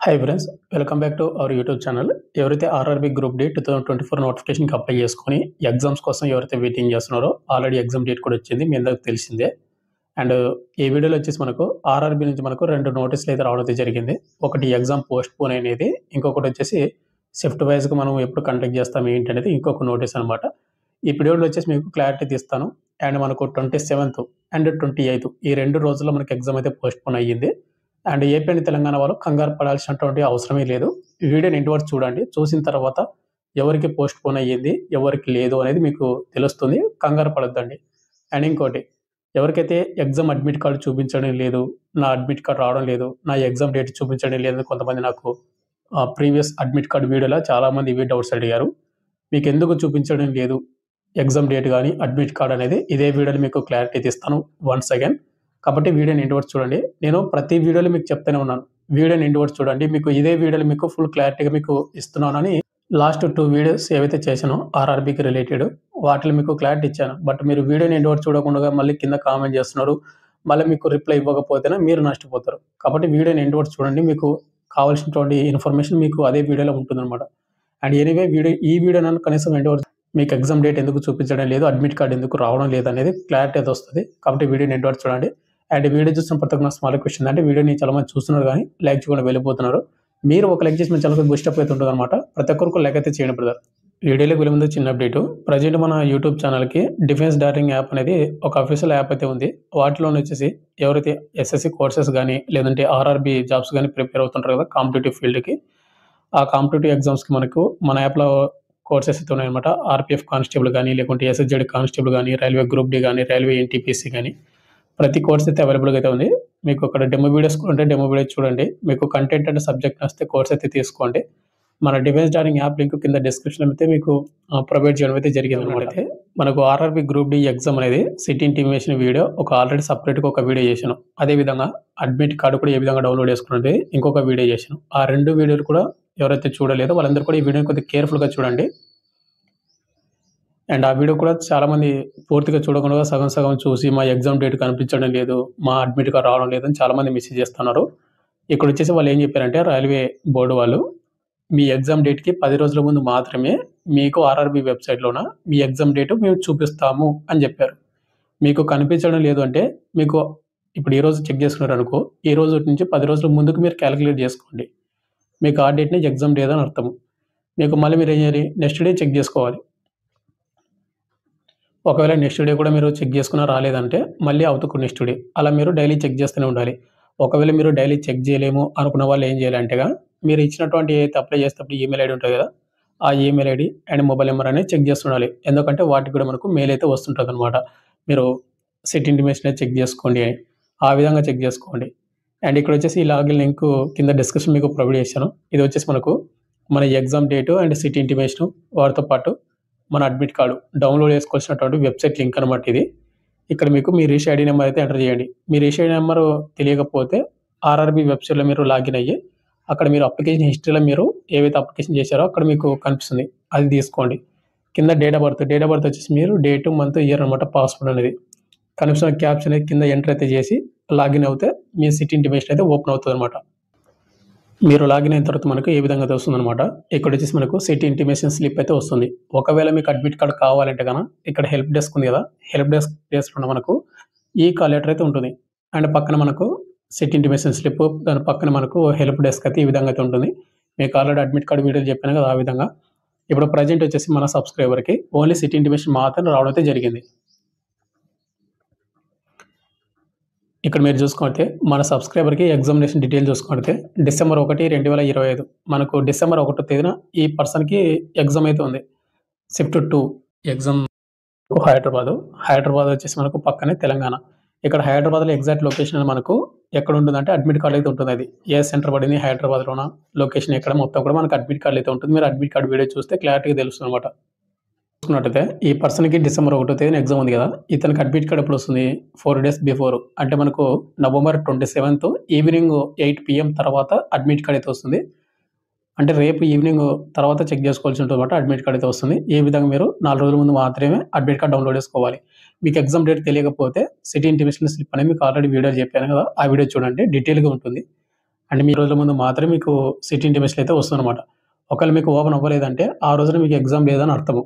Hi friends, welcome back to our YouTube channel. ఎవరైతే RRB group D 2024 నోటిఫికేషన్కి apply చేసుకొని exams కోసం ఎవరైతే వెయిటింగ్ చేస్తున్నారో ఆల్రెడీ ఎగ్జామ్ డేట్ కూడా వచ్చింది, మీ అందరికి తెలిసిందే. అండ్ ఈ వీడియోలో వచ్చేసి మనకు ఆర్ఆర్బీ నుంచి మనకు 2 నోటీసులు అయితే రావడం అయితే జరిగింది. ఒకటి ఎగ్జామ్ పోస్ట్ పోన్ అనేది, ఇంకొకటి వచ్చేసి షిఫ్ట్ వైజ్గా మనం ఎప్పుడు కండక్ట్ చేస్తాం ఏంటి అనేది ఇంకొక నోటీస్ అనమాట. ఈ వీడియోలో వచ్చేసి మీకు క్లారిటీ తీస్తాను. అండ్ మనకు 27th అండ్ 28th ఈ 2 రోజుల్లో మనకి ఎగ్జామ్ అయితే పోస్ట్ పోన్ అయ్యింది. అండ్ ఏపీ అండ్ తెలంగాణ వాళ్ళు కంగారు పడాల్సినటువంటి అవసరమే లేదు. ఈ వీడియోని ఎండ్ వరకు చూడండి. చూసిన తర్వాత ఎవరికి పోస్ట్ పోన్ అయ్యింది, ఎవరికి లేదు అనేది మీకు తెలుస్తుంది. కంగారు పడొద్దండి. అండ్ ఇంకోటి, ఎవరికైతే ఎగ్జామ్ అడ్మిట్ కార్డు చూపించడం లేదు, నా అడ్మిట్ కార్డు రావడం లేదు, నా ఎగ్జామ్ డేట్ చూపించడం లేదని కొంతమంది నాకు ప్రీవియస్ అడ్మిట్ కార్డు వీడియోలో చాలామంది ఇవే డౌట్స్ అడిగారు. మీకు ఎందుకు చూపించడం లేదు ఎగ్జామ్ డేట్ కానీ అడ్మిట్ కార్డ్ అనేది ఇదే వీడియోలో మీకు క్లారిటీ తీస్తాను వన్స్ అగైన్. కాబట్టి వీడియోని ఎండ్ వరకు చూడండి. నేను ప్రతి వీడియోలో మీకు చెప్తూనే ఉన్నాను, వీడియోని ఎండ్ వరకు చూడండి. మీకు ఇదే వీడియోలో మీకు ఫుల్ క్లారిటీగా మీకు ఇస్తున్నానని లాస్ట్ 2 వీడియోస్ ఏవైతే చేశానో ఆర్ఆర్బీకి రిలేటెడ్ వాటిలో మీకు క్లారిటీ ఇచ్చాను. బట్ మీరు వీడియోని ఎండ్ వరకు చూడకుండా మళ్ళీ కింద కామెంట్ చేస్తున్నారు, మళ్ళీ మీకు రిప్లై ఇవ్వకపోతేనే మీరు నష్టపోతారు. కాబట్టి వీడియోని ఎండ్ వరకు చూడండి, మీకు కావాల్సినటువంటి ఇన్ఫర్మేషన్ మీకు అదే వీడియోలో ఉంటుందన్నమాట. అండ్ ఎనీవే ఈ వీడియో నన్ను కనీసం ఎండ్ వరకు మీకు ఎగ్జామ్ డేట్ ఎందుకు చూపించడం లేదు, అడ్మిట్ కార్డ్ ఎందుకు రావడం లేదు అనేది క్లారిటీ అయితే వస్తుంది. కాబట్టి వీడియోని ఎండ్ వరకు చూడండి. అండ్ వీడియో చూసిన ప్రతి ఒక్క స్మాల్ క్వశ్చన్ అంటే వీడియోని చాలా మంది చూస్తున్నారు కానీ లైక్ చేయకుండా వెళ్ళిపోతున్నారు. మీరు ఒక లైక్ చేసి మేము చాలా బూస్టప్ అయితే ఉంటుంది అనమాట. ప్రతి ఒక్కరికి లైక్ అయితే చేయండి బ్రదర్. వీడియోలోకి వెళ్ళే ముందు చిన్న అప్డేట్. ప్రజెంట్ మన యూట్యూబ్ ఛానల్కి డిఫెన్స్ డార్లింగ్ యాప్ అనేది ఒక అఫీషియల్ యాప్ అయితే ఉంది. వాటిలోనే వచ్చేసి ఎవరైతే ఎస్ఎస్సి కోర్సెస్ కానీ లేదంటే ఆర్ఆర్బీ జాబ్స్ కానీ ప్రిపేర్ అవుతుంటారు కదా కాంపిటేటివ్ ఫీల్డ్కి, ఆ కాంపిటేటివ్ ఎగ్జామ్స్కి మనకు మన యాప్లో కోర్సెస్ అయితే ఉన్నాయన్నమాట. ఆర్పిఎఫ్ కానిస్టేబుల్ కానీ లేకుంటే ఎస్ఎస్జెడ్ కానిస్టేబుల్ కానీ రైల్వే గ్రూప్ డి కానీ రైల్వే ఎన్టీపీసీ కానీ ప్రతి కోర్స్ అయితే అవైలబుల్గా అయితే ఉంది. మీకు అక్కడ డెమో వీడియోస్ ఉంటే డెమో వీడియోస్ చూడండి. మీకు కంటెంట్ అంటే సబ్జెక్ట్ వస్తే కోర్స్ అయితే తీసుకోండి. మన డిఫెన్స్ డార్లింగ్ యాప్ లింక్ కింద డిస్క్రిప్షన్ అయితే మీకు ప్రొవైడ్ చేయడం అయితే జరిగింది అనమాట. అయితే మనకు ఆర్ఆర్బీ గ్రూప్ డి ఎగ్జామ్ అనేది సిటీ ఇంటిమేషన్ వీడియో ఒక ఆల్రెడీ సపరేట్గా ఒక వీడియో చేశాను. అదేవిధంగా అడ్మిట్ కార్డు కూడా ఏ విధంగా డౌన్లోడ్ చేసుకున్నది ఇంకొక వీడియో చేశాను. ఆ 2 వీడియోలు కూడా ఎవరైతే చూడలేదో వాళ్ళందరూ కూడా ఈ వీడియోని కొద్దిగా కేర్ఫుల్గా చూడండి. అండ్ ఆ వీడియో కూడా చాలామంది పూర్తిగా చూడకుండా సగం సగం చూసి మా ఎగ్జామ్ డేట్ కనిపించడం లేదు, మా అడ్మిట్ కార్డ్ రావడం లేదని చాలామంది మెసేజ్ చేస్తున్నారు. ఇక్కడ వచ్చేసి వాళ్ళు ఏం చెప్పారంటే రైల్వే బోర్డు వాళ్ళు మీ ఎగ్జామ్ డేట్కి 10 రోజుల ముందు మాత్రమే మీకు ఆర్ఆర్బీ వెబ్సైట్లోన మీ ఎగ్జామ్ డేట్ మేము చూపిస్తాము అని చెప్పారు. మీకు కనిపించడం లేదు అంటే మీకు ఇప్పుడు ఈరోజు చెక్ చేసుకున్నారు అనుకో, ఈ రోజు నుంచి 10 రోజుల ముందుకు మీరు క్యాలిక్యులేట్ చేసుకోండి. మీకు ఆ డేట్ని ఎగ్జామ్ డేట్ అని అర్థం. మీకు మళ్ళీ మీరు ఏం చేయాలి, నెక్స్ట్ డే చెక్ చేసుకోవాలి. ఒకవేళ నెక్స్ట్ డే కూడా మీరు చెక్ చేసుకున్నా రాలేదంటే మళ్ళీ అవుతుకు నెక్స్ట్ డే అలా మీరు డైలీ చెక్ చేస్తూనే ఉండాలి. ఒకవేళ మీరు డైలీ చెక్ చేయలేము అనుకున్న వాళ్ళు ఏం చేయాలంటేగా మీరు ఇచ్చినటువంటి ఏదైతే అప్లై చేసేటప్పుడు ఈమెయిల్ ఐడి ఉంటుంది కదా, ఆ email ID and mobile number అనేది చెక్ చేస్తుండాలి. ఎందుకంటే వాటికి కూడా మనకు మెయిల్ అయితే వస్తుంటుంది అనమాట. మీరు సిటీ ఇంటిమేషన్ అయితే చెక్ చేసుకోండి అని ఆ విధంగా చెక్ చేసుకోండి. అండ్ ఇక్కడ వచ్చేసి ఈ లాగిన్ లింక్ కింద డిస్క్రిప్షన్ మీకు ప్రొవైడ్ చేశాను. ఇది వచ్చేసి మనకు మన exam date and city intimation వాటితో పాటు మన అడ్మిట్ కార్డు డౌన్లోడ్ చేసుకోవాల్సినటువంటి వెబ్సైట్ లింక్ అనమాట ఇది. ఇక్కడ మీకు మీ రిజిస్టర్ ఐడి నెంబర్ అయితే ఎంటర్ చేయండి. మీ రిజిస్టర్ ఐడి నెంబర్ తెలియకపోతే ఆర్ఆర్బీ వెబ్సైట్లో మీరు లాగిన్ అయ్యి అక్కడ మీరు అప్లికేషన్ హిస్టరీలో మీరు ఏవైతే అప్లికేషన్ చేశారో అక్కడ మీకు కనిపిస్తుంది, అది తీసుకోండి. కింద డేట్ ఆఫ్ బర్త్ వచ్చేసి మీరు డేట్ మంత్ ఇయర్ అనమాట. పాస్వర్డ్ అనేది కనిపిస్తున్న క్యాప్షన్ అనేది కింద ఎంటర్ అయితే చేసి లాగిన్ అవుతే మీ సిటీ ఇంటిమేషన్ అయితే ఓపెన్ అవుతుంది అనమాట. మీరు లాగిన్ అయిన తర్వాత మనకు ఏ విధంగా వస్తుంది అనమాట. ఇక్కడ వచ్చేసి మనకు సిటీ ఇంటిమేషన్ స్లిప్ అయితే వస్తుంది. ఒకవేళ మీకు అడ్మిట్ కార్డ్ కావాలంటే కనుక ఇక్కడ హెల్ప్ డెస్క్ ఉంది కదా, హెల్ప్ డెస్క్ ప్లేస్లో మనకు ఈ కాల్ లెటర్ అయితే ఉంటుంది. అండ్ పక్కన మనకు సిటీ ఇంటిమేషన్ స్లిప్, దాని పక్కన మనకు హెల్ప్ డెస్క్ అయితే ఈ విధంగా అయితే ఉంటుంది. మీకు ఆల్రెడీ అడ్మిట్ కార్డ్ వీడియోలు చెప్పాను కదా ఆ విధంగా. ఇప్పుడు ప్రజెంట్ వచ్చేసి మన సబ్స్క్రైబర్కి ఓన్లీ సిటీ ఇంటిమేషన్ మాత్రం రావడం అయితే జరిగింది. ఇక్కడ మీరు చూసుకుంటే మన సబ్స్క్రైబర్కి ఎగ్జామినేషన్ డీటెయిల్ చూసుకుంటే December 1, 2025 మనకు December 1వ తేదీన ఈ పర్సన్కి ఎగ్జామ్ అయితే ఉంది. షిఫ్ట్ 2 ఎగ్జామ్ హైదరాబాద్ వచ్చేసి మనకు పక్కనే తెలంగాణ. ఇక్కడ హైదరాబాద్లో ఎగ్జాక్ట్ లొకేషన్ మనకు ఎక్కడ ఉంటుందంటే అడ్మిట్ కార్డ్ అయితే ఉంటుంది. అది ఏ సెంటర్ పడింది హైదరాబాద్లోన, లొకేషన్ ఎక్కడ మొత్తం కూడా మనకు అడ్మిట్ కార్డ్ అయితే ఉంటుంది. మీరు అడ్మిట్ కార్డ్ వీడియో చూస్తే క్లారిటీగా తెలుస్తుంది అనమాట. చూసుకున్నట్టయితే ఈ పర్సన్కి December 1వ తేదీన ఎగ్జామ్ ఉంది కదా, ఇతనికి అడ్మిట్ కార్డ్ ఎప్పుడు వస్తుంది, 4 days బిఫోర్ అంటే మనకు November 27th ఈవినింగ్ 8 PM తర్వాత అడ్మిట్ కార్డ్ అయితే వస్తుంది. అంటే రేపు ఈవినింగ్ తర్వాత చెక్ చేసుకోవాల్సి ఉంటుంది అనమాట. అడ్మిట్ కార్డ్ అయితే వస్తుంది. ఈ విధంగా మీరు 4 రోజుల ముందు మాత్రమే అడ్మిట్ కార్డ్ డౌన్లోడ్ చేసుకోవాలి. మీకు ఎగ్జామ్ డేట్ తెలియకపోతే సిటీ ఇంటిమేషన్ స్లిప్ అనేది మీకు ఆల్రెడీ వీడియో చెప్పాను కదా, ఆ వీడియో చూడండి, డీటెయిల్గా ఉంటుంది. అండ్ మీ రోజుల ముందు మాత్రమే మీకు సిటీ ఇంటిమేషన్ అయితే వస్తుందన్నమాట. ఒకవేళ మీకు ఓపెన్ అవ్వలేదంటే ఆ రోజున మీకు ఎగ్జామ్ లేదని అర్థము.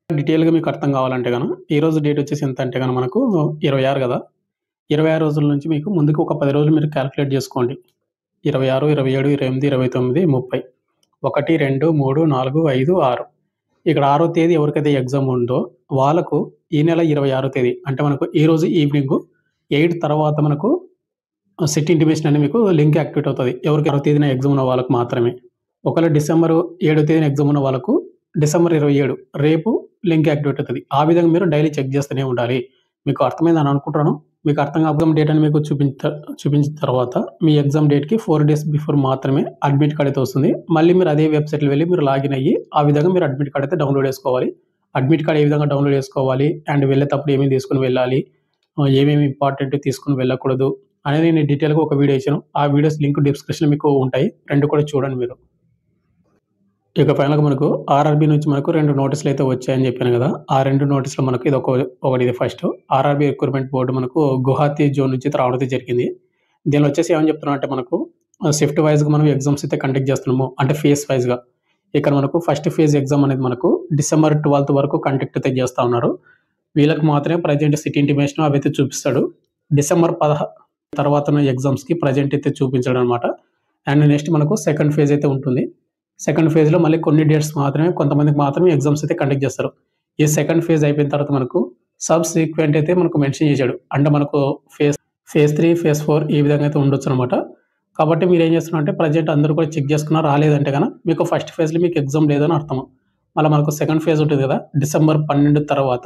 డీటెయిల్‌గా మీకు అర్థం కావాలంటే ఈరోజు డేట్ వచ్చేసి ఎంత అంటే మనకు 26 కదా! 26 రోజుల నుంచి మీకు ముందుకు ఒక 10 రోజులు మీరు కాలిక్యులేట్ చేసుకోండి. 26, 27, 28, 29, 30. 1, 2, 3, 4, 5, 6. ఇక్కడ 6వ తేదీ ఎవరికైతే ఎగ్జామ్ ఉందో వాళ్ళకు ఈ నెల 26వ తేదీ అంటే మనకు ఈరోజు ఈవినింగు 8 తర్వాత మనకు సిటీ ఇంటిమేషన్ అని మీకు లింక్ యాక్టివేట్ అవుతది. ఎవరికి 6వ తేదీన ఎగ్జామ్ ఉన్న వాళ్ళకి మాత్రమే. ఒకవేళ డిసెంబర్ 7వ తేదీన ఎగ్జామ్ ఉన్న వాళ్ళకు డిసెంబర్ 27 రేపు లింక్ యాక్టివేట్ అవుతది. ఆ విధంగా మీరు డైలీ చెక్ చేస్తూనే ఉండాలి. మీకు అర్థమైందని అనుకుంటున్నాను. మీకు అర్థం ఎగ్జామ్ డేట్ అని మీకు చూపించిన తర్వాత మీ ఎగ్జామ్ డేట్‌కి 4 డేస్ బిఫోర్ మాత్రమే అడ్మిట్ కార్డ్ అయితే వస్తుంది. మళ్ళీ మీరు అదే వెబ్‌సైట్‌లో వెళ్లి మీరు లాగిన్ అయ్యి ఆ విధంగా మీరు అడ్మిట్ కార్డ్ అయితే డౌన్‌లోడ్ చేసుకోవాలి. అడ్మిట్ కార్డ్ ఏ విధంగా డౌన్‌లోడ్ చేసుకోవాలి అండ్ వెళ్ళేటప్పుడు ఏమేమి తీసుకొని వెళ్ళాలి, ఏమేమి ఇంపార్టెంట్ తీసుకొని వెళ్ళకూడదు అనేది నేను డీటెయిల్‌గా ఒక వీడియో ఇచ్చాను. ఆ వీడియోస్ లింక్ డిస్క్రిప్షన్‌లో మీకు ఉంటాయి. 2 కూడా చూడండి మీరు. ఇక ఫైనల్‌గా మనకు ఆర్ఆర్‌బీ నుంచి మనకు 2 నోటీసులు అయితే వచ్చాయని చెప్పాను కదా! ఆ 2 నోటీసులు మనకు ఒకటి ఫస్ట్ ఆర్ఆర్‌బీ రిక్రూట్మెంట్ బోర్డ్ మనకు గువాహతి జోన్ నుంచి రావడం అయితే జరిగింది. దీనిలో వచ్చేసి ఏమని చెప్తున్నారంటే మనకు షిఫ్ట్ వైస్‌గా మనం ఎగ్జామ్స్ అయితే కండక్ట్ చేస్తున్నాము. అంటే ఫేజ్ వైస్‌గా. ఇక్కడ మనకు ఫస్ట్ ఫేజ్ ఎగ్జామ్ అనేది మనకు డిసెంబర్ 12th వరకు కండక్ట్ అయితే చేస్తా ఉన్నారు. వీళ్ళకి మాత్రమే ప్రెజెంట్ సిటీ ఇంటిమేషన్ అవైతే చూపిస్తాడు. డిసెంబర్ 16 తర్వాత ఉన్న ఎగ్జామ్స్‌కి ప్రెజెంట్ అయితే చూపించడనమాట. అండ్ నెక్స్ట్ మనకు సెకండ్ ఫేజ్ అయితే ఉంటుంది. సెకండ్ ఫేజ్‌లో మళ్ళీ కొన్ని డేట్స్ మాత్రమే కొంతమందికి మాత్రమే ఎగ్జామ్స్ అయితే కండక్ట్ చేస్తారు. ఈ సెకండ్ ఫేజ్ అయిపోయిన తర్వాత మనకు సబ్‌సీక్వెంట్ అయితే మనకు మెన్షన్ చేశాడు. అంటే మనకు ఫేజ్ 3, ఫేజ్ 4 ఈ విధంగా అయితే ఉండొచ్చనమాట. కాబట్టి మీరేం చేస్తున్నారంటే ప్రెజెంట్ అందరూ కూడా చెక్ చేసుకున్నారు. రాలేదంటే మీకు ఫస్ట్ ఫేజ్‌లో మీకు ఎగ్జామ్ లేదని అర్థము. మళ్ళా మనకు సెకండ్ ఫేజ్ ఉంటుంది కదా! డిసెంబర్ 12 తర్వాత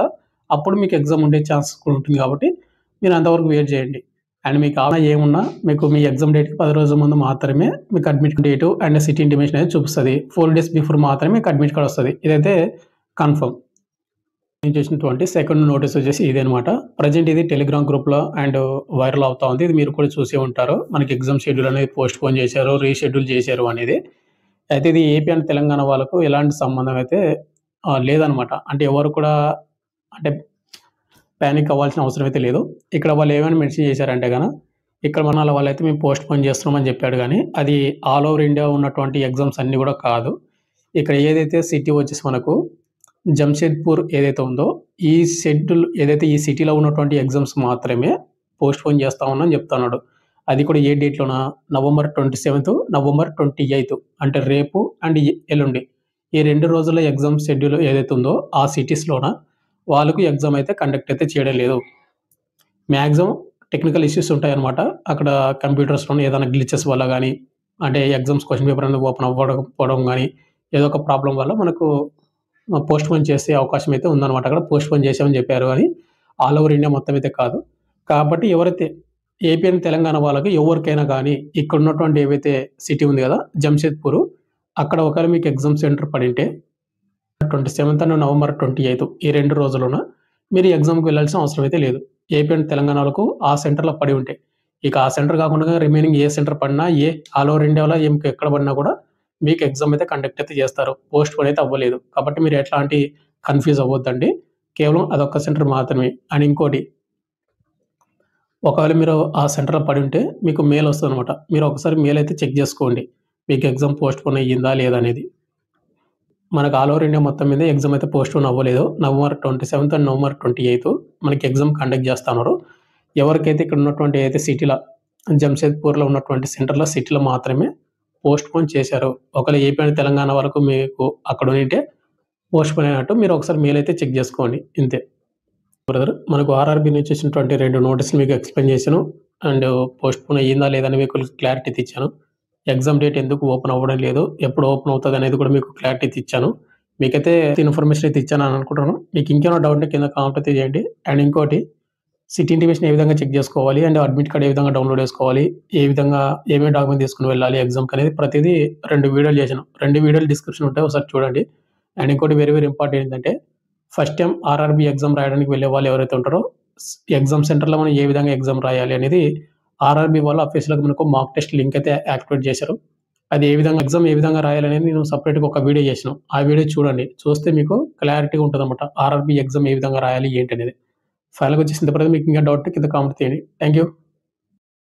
అప్పుడు మీకు ఎగ్జామ్ ఉండే ఛాన్స్ కూడా ఉంటుంది కాబట్టి మీరు అంతవరకు వెయిట్ చేయండి. అండ్ మీకు ఏమున్నా మీకు మీ ఎగ్జామ్ డేట్‌కి 10 రోజుల ముందు మాత్రమే మీకు admit date and city intimation అనేది చూపిస్తది. 4 డేస్ బిఫోర్ మాత్రమే మీకు అడ్మిట్ కార్డ్ వస్తది. ఇదైతే కన్ఫర్మ్. నేను చేసినటువంటి సెకండ్ నోటీస్ వచ్చేసి ఇదనమాట. ప్రెజెంట్ ఇది టెలిగ్రామ్ గ్రూప్‌లో అండ్ వైరల్ అవుతా ఉంది. ఇది మీరు కూడా చూసే ఉంటారు. మనకి ఎగ్జామ్ షెడ్యూల్ అనేది పోస్ట్‌పోన్ చేశారు, రీషెడ్యూల్ చేశారు అనేది. అయితే ఇది ఏపీ అండ్ తెలంగాణ వాళ్ళకు ఎలాంటి సంబంధం అయితే లేదనమాట. అంటే ఎవరు కూడా అంటే పానిక్ అవ్వాల్సిన అవసరం అయితే లేదు. ఇక్కడ వాళ్ళు ఏమని మెన్షన్ చేశారంటే ఇక్కడ మన వాళ్ళైతే మేము పోస్ట్‌పోన్ చేస్తున్నామని చెప్పాడు గానీ, అది ఆల్ ఓవర్ ఇండియా ఉన్నటువంటి ఎగ్జామ్స్ అన్నీ కూడా కాదు. ఇక్కడ ఏదైతే సిటీ వచ్చేసి మనకు జంషెడ్పూర్ ఏదైతే ఉందో, ఈ షెడ్యూల్ ఏదైతే ఈ సిటీలో ఉన్నటువంటి ఎగ్జామ్స్ మాత్రమే పోస్ట్‌పోన్ చేస్తా ఉన్నామని చెప్తున్నాడు. అది కూడా ఏ డేట్‌లోనా నవంబర్ 27, నవంబర్ 28 అంటే రేపు అండ్ ఎల్లుండి. ఈ 2 రోజుల ఎగ్జామ్ షెడ్యూల్ ఏదైతే ఉందో ఆ సిటీస్‌లోన వాళ్ళకు ఎగ్జామ్ అయితే కండక్ట్ అయితే చేయడం లేదు. మాక్సిమం టెక్నికల్ ఇష్యూస్ ఉంటాయన్నమాట. అక్కడ కంప్యూటర్స్‌లోనే ఏదైనా గ్లిచెస్ వల్ల గానీ, అంటే ఎగ్జామ్స్ క్వెషన్ పేపర్ అనేది ఓపెన్ అవ్వకపోవడం గానీ, ఏదో ఒక ప్రాబ్లమ్ వల్ల మనకు పోస్ట్‌పోన్ చేసే అవకాశం అయితే ఉందన్నమాట. అక్కడ పోస్ట్‌పోన్ చేశామని చెప్పారు గానీ, ఆల్ ఓవర్ ఇండియా మొత్తం అయితే కాదు. కాబట్టి ఎవరైతే ఏపీ అండ్ తెలంగాణ వాళ్ళకి ఎవరికైనా గానీ, ఇక్కడ ఉన్నటువంటి ఏవైతే సిటీ ఉంది గదా! జంషెడ్పూర్ అక్కడ ఒకవేళ మీకు ఎగ్జామ్ సెంటర్ పడింటే 27 అండ్ నవంబర్ 28 ఈ 2 రోజులున మీరు ఎగ్జామ్‌కి వెళ్ళాల్సిన అవసరం అయితే లేదు. ఏపీ అండ్ తెలంగాణలకు ఆ సెంటర్‌లో పడి ఉంటే. ఇక ఆ సెంటర్ కాకుండా రిమైనింగ్ ఏ సెంటర్ పడినా, ఆల్ ఓవర్ ఇండియాలో ఎక్కడ పడినా కూడా మీకు ఎగ్జామ్ అయితే కండక్ట్ అయితే చేస్తారు. పోస్ట్‌పోన్ అయితే అవ్వలేదు. కాబట్టి మీరు ఎట్లాంటి కన్‌ఫ్యూజ్ అవ్వొద్దండి. కేవలం అదొక్క సెంటర్ మాత్రమే. అండ్ ఇంకోటి ఒకవేళ మీరు ఆ సెంటర్‌లో పడి ఉంటే మీకు మెయిల్ వస్తదనమాట. మీరు ఒకసారి మెయిల్ అయితే చెక్ చేసుకోండి. మీకు ఎగ్జామ్ పోస్ట్‌పోన్ అయ్యిందా లేదా అనేది. మనకు ఆల్ ఓవర్ ఇండియా మొత్తం మీద ఎగ్జామ్ అయితే పోస్ట్‌పోన్ అవ్వలేదు. నవంబర్ 27 అండ్ నవంబర్ 28 మనకి ఎగ్జామ్ కండక్ట్ చేస్తున్నారు. ఎవరికైతే ఇక్కడ ఉన్నటువంటి ఏదైతే సిటీలో జంషెడ్పూర్‌లో ఉన్నటువంటి సెంటర్‌లో సిటీలో మాత్రమే పోస్ట్‌పోన్ చేశారు. ఒకవేళ ఏపీ అండ్ తెలంగాణ వరకు మీకు అక్కడ ఉండింటే పోస్ట్‌పోన్ అయినట్టు మీరు ఒకసారి మెయిల్ అయితే చెక్ చేసుకోండి. ఇంతే. బ్రదర్ మనకు ఆర్ఆర్‌బీ నుంచి వచ్చినటువంటి 2 నోటీసులు మీకు ఎక్స్‌ప్లెయిన్ చేశాను. అండ్ పోస్ట్‌పోన్ అయ్యిందా లేదా అని మీకు క్లారిటీ అయితే ఇచ్చాను. ఎగ్జామ్ డేట్ ఎందుకు ఓపెన్ అవ్వడం లేదు, ఎప్పుడు ఓపెన్ అవుతది అనేది కూడా మీకు క్లారిటీ అయితే ఇచ్చాను. మీకైతే ఇన్ఫర్మేషన్ అయితే ఇచ్చానని అనుకుంటున్నాను. మీకు ఇంకేమైనా డౌట్ ఉంటే కింద కామెంట్ అయితే చేయండి. అండ్ ఇంకోటి సిటీ ఇంటిమేషన్ ఏ విధంగా చెక్ చేసుకోవాలి అండ్ అడ్మిట్ కార్డ్ ఏ విధంగా డౌన్‌లోడ్ చేసుకోవాలి, ఏ విధంగా ఏమేమి డాక్యుమెంట్ తీసుకొని వెళ్ళాలి ఎగ్జామ్‌కి అనేది ప్రతిదీ 2 వీడియోలు చేశాను. 2 వీడియోలు డిస్క్రిప్షన్ ఉంటాయి. ఒకసారి చూడండి. అండ్ ఇంకోటి వెరీ ఇంపార్టెంట్ ఏంటంటే ఫస్ట్ టైమ్ ఆర్ఆర్‌బీ ఎగ్జామ్ రాయడానికి వెళ్ళే వాళ్ళు ఎవరైతే ఉంటారో ఎగ్జామ్ సెంటర్‌లో మనం ఏ విధంగా ఎగ్జామ్ రాయాలి అనేది ఆర్ఆర్‌బీ వాళ్ళు అఫీషియల్‌గా మనకు మాక్ టెస్ట్ లింక్ అయితే యాక్టివేట్ చేశారు. అది ఎగ్జామ్ ఏ విధంగా రాయాలనేది నేను సెపరేట్‌గా ఒక వీడియో చేశాను. ఆ వీడియో చూడండి. చూస్తే మీకు క్లారిటీగా ఉంటదనమాట. ఆర్ఆర్‌బీ ఎగ్జామ్ ఏ విధంగా రాయాలి ఏంటి అనేది. ఫైనల్‌గా వచ్చేసి ఇంత మీకు ఇంకా డౌట్ కింద కామెంట్ చేయండి. Thank you.